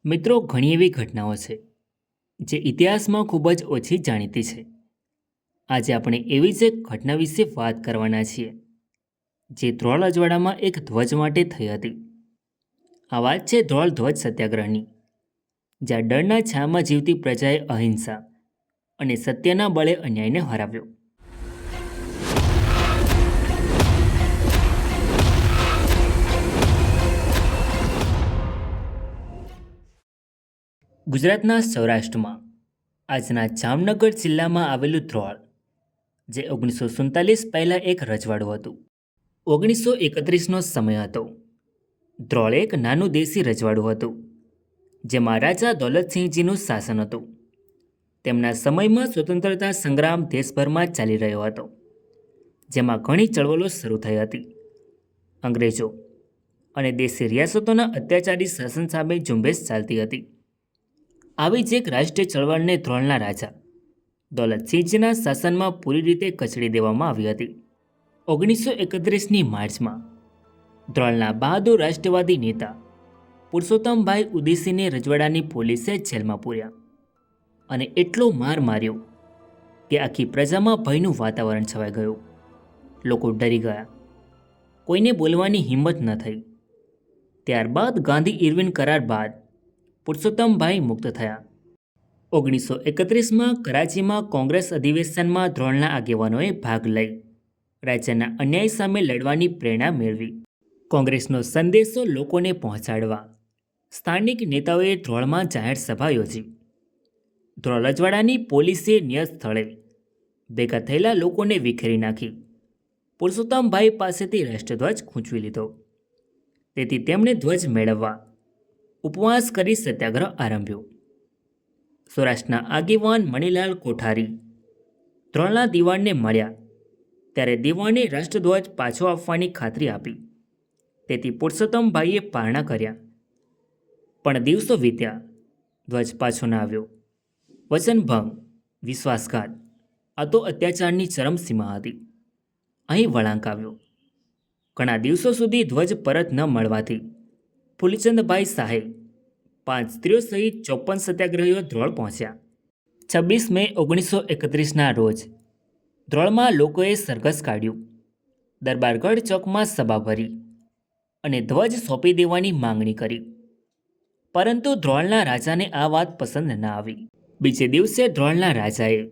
મિત્રો, ઘણી એવી ઘટનાઓ છે જે ઇતિહાસમાં ખૂબ જ ઓછી જાણીતી છે. આજે આપણે એવી જ એક ઘટના વિશે વાત કરવાના છીએ જે ધ્રોળ અજવાળામાં એક ધ્વજ માટે થઈ હતી. આ વાત છે ધ્રોળ ધ્વજ સત્યાગ્રહની, જ્યાં ડરના છાયામાં જીવતી પ્રજાએ અહિંસા અને સત્યના બળે અન્યાયને હરાવ્યો. ગુજરાતના સૌરાષ્ટ્રમાં આજના જામનગર જિલ્લામાં આવેલું ધ્રોળ, જે 1947 પહેલાં એક રજવાડું હતું. 1931નો સમય હતો. ધ્રોળ એક નાનું દેશી રજવાડું હતું જેમાં રાજા દૌલતસિંહજીનું શાસન હતું. તેમના સમયમાં સ્વતંત્રતા સંગ્રામ દેશભરમાં ચાલી રહ્યો હતો, જેમાં ઘણી ચળવળો શરૂ થઈ હતી. અંગ્રેજો અને દેશી રિયાસતોના અત્યાચારી શાસન સામે ઝુંબેશ ચાલતી હતી. આવી જ એક રાષ્ટ્રીય ચળવળને ધ્રોળના રાજા દૌલતસિંહજીના શાસનમાં પૂરી રીતે કચડી દેવામાં આવી હતી. 1931ની માર્ચમાં ધ્રોળના બહાદુર રાષ્ટ્રવાદી નેતા પુરુષોત્તમભાઈ ઉદેસીને રજવાડાની પોલીસે જેલમાં પૂર્યા અને એટલો માર માર્યો કે આખી પ્રજામાં ભયનું વાતાવરણ છવાઈ ગયું. લોકો ડરી ગયા, કોઈને બોલવાની હિંમત ન થઈ. ત્યારબાદ ગાંધી ઇરવિન કરાર બાદ પુરુષોત્તમભાઈ મુક્ત થયા. 1931માં કરાચીમાં કોંગ્રેસ અધિવેશનમાં ધ્રોળના આગેવાનોએ ભાગ લઈ રાજ્યના અન્યાય સામે લડવાની પ્રેરણા મેળવી. કોંગ્રેસનો સંદેશો લોકોને પહોંચાડવા સ્થાનિક નેતાઓએ ધ્રોળમાં જાહેર સભા યોજી. ધ્રોળ અજવાળાની પોલીસે નિયત સ્થળે ભેગા થયેલા લોકોને વિખેરી નાખી પુરુષોત્તમભાઈ પાસેથી રાષ્ટ્રધ્વજ ખૂંચવી લીધો. તેથી તેમણે ધ્વજ મેળવવા ઉપવાસ કરી સત્યાગ્રહ આરંભ્યો. સૌરાષ્ટ્રના આગેવાન મણિલાલ કોઠારી ધ્રોળના દિવાણને મળ્યા ત્યારે દિવાણે રાષ્ટ્રધ્વજ પાછો આપવાની ખાતરી આપી. તેથી પુરુષોત્તમભાઈએ પારણા કર્યા. પણ દિવસો વીત્યા, ધ્વજ પાછો ન આવ્યો. વચનભંગ, વિશ્વાસઘાત, આ તો અત્યાચારની ચરમસીમા હતી. અહીં વળાંક આવ્યો. ઘણા દિવસો સુધી ધ્વજ પરત ન મળવાથી ફૂલચંદભાઈ શાહે 5 સ્ત્રીઓ સહિત 54 સત્યાગ્રહીઓ ધ્રોળ પહોંચ્યા. 26 મે 1931ના રોજ ધ્રોળમાં લોકોએ સરઘસ કાઢ્યું, દરબારગઢ ચોકમાં સભા ભરી અને ધ્વજ સોંપી દેવાની માંગણી કરી. પરંતુ ધ્રોળના રાજાને આ વાત પસંદ ન આવી. બીજે દિવસે ધ્રોળના રાજાએ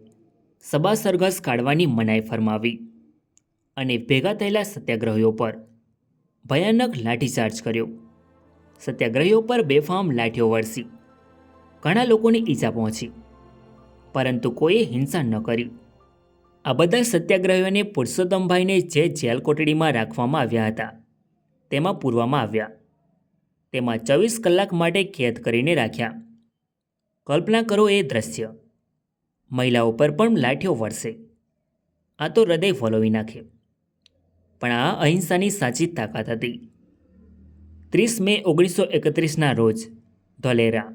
સભા સરઘસ કાઢવાની મનાઈ ફરમાવી અને ભેગા થયેલા સત્યાગ્રહીઓ પર ભયાનક લાઠીચાર્જ કર્યો. સત્યાગ્રહીઓ પર બેફામ લાઠીઓ વરસી ઘણા લોકોની ઈજા પહોંચી, પરંતુ કોઈએ હિંસા ન કરી. આ બધા સત્યાગ્રહીઓને પુરુષોત્તમભાઈને જે જેલ કોટડીમાં રાખવામાં આવ્યા હતા તેમાં પૂરવામાં આવ્યા. તેમાં 24 કલાક માટે કેદ કરીને રાખ્યા. કલ્પના કરો એ દ્રશ્ય. મહિલાઓ પર પણ લાઠીઓ વરસે. આ તો હૃદય વલોવી નાખે. પણ આ અહિંસાની સાચી તાકાત હતી. 30 મે 1931ના રોજ ધોલેરા,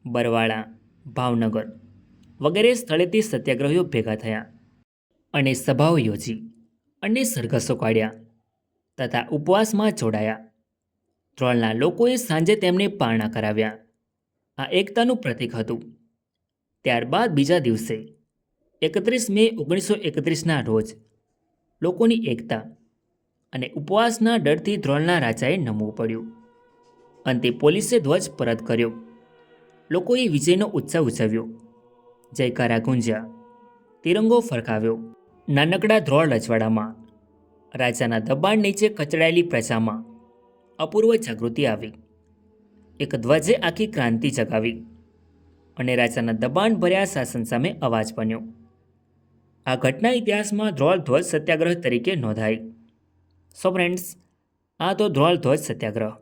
બરવાળા, ભાવનગર વગેરે સ્થળેથી સત્યાગ્રહીઓ ભેગા થયા અને સભાઓ યોજી અને સરઘસો કાઢ્યા તથા ઉપવાસમાં જોડાયા. ધ્રોળના લોકોએ સાંજે તેમને પારણા કરાવ્યા. આ એકતાનું પ્રતીક હતું. ત્યારબાદ બીજા દિવસે 31 મે 1931ના રોજ લોકોની એકતા અને ઉપવાસના ડરથી ધ્રોળના રાજાએ નમવું પડ્યું. અંતે પોલીસે ધ્વજ પરત કર્યો. લોકોએ વિજયનો ઉત્સવ ઉજવ્યો. જયકારા ગુંજ્યા, તિરંગો ફરકાવ્યો. નાનકડા ધ્રોળ રજવાડામાં રાજાના દબાણ નીચે કચડાયેલી પ્રજામાં અપૂર્વ જાગૃતિ આવી. એક ધ્વજે આખી ક્રાંતિ જગાવી અને રાજાના દબાણ ભર્યા શાસન સામે અવાજ બન્યો. આ ઘટના ઇતિહાસમાં ધ્રોળ ધ્વજ સત્યાગ્રહ તરીકે નોંધાઈ. સો ફ્રેન્ડ્સ, આ તો ધ્રોળ ધ્વજ સત્યાગ્રહ.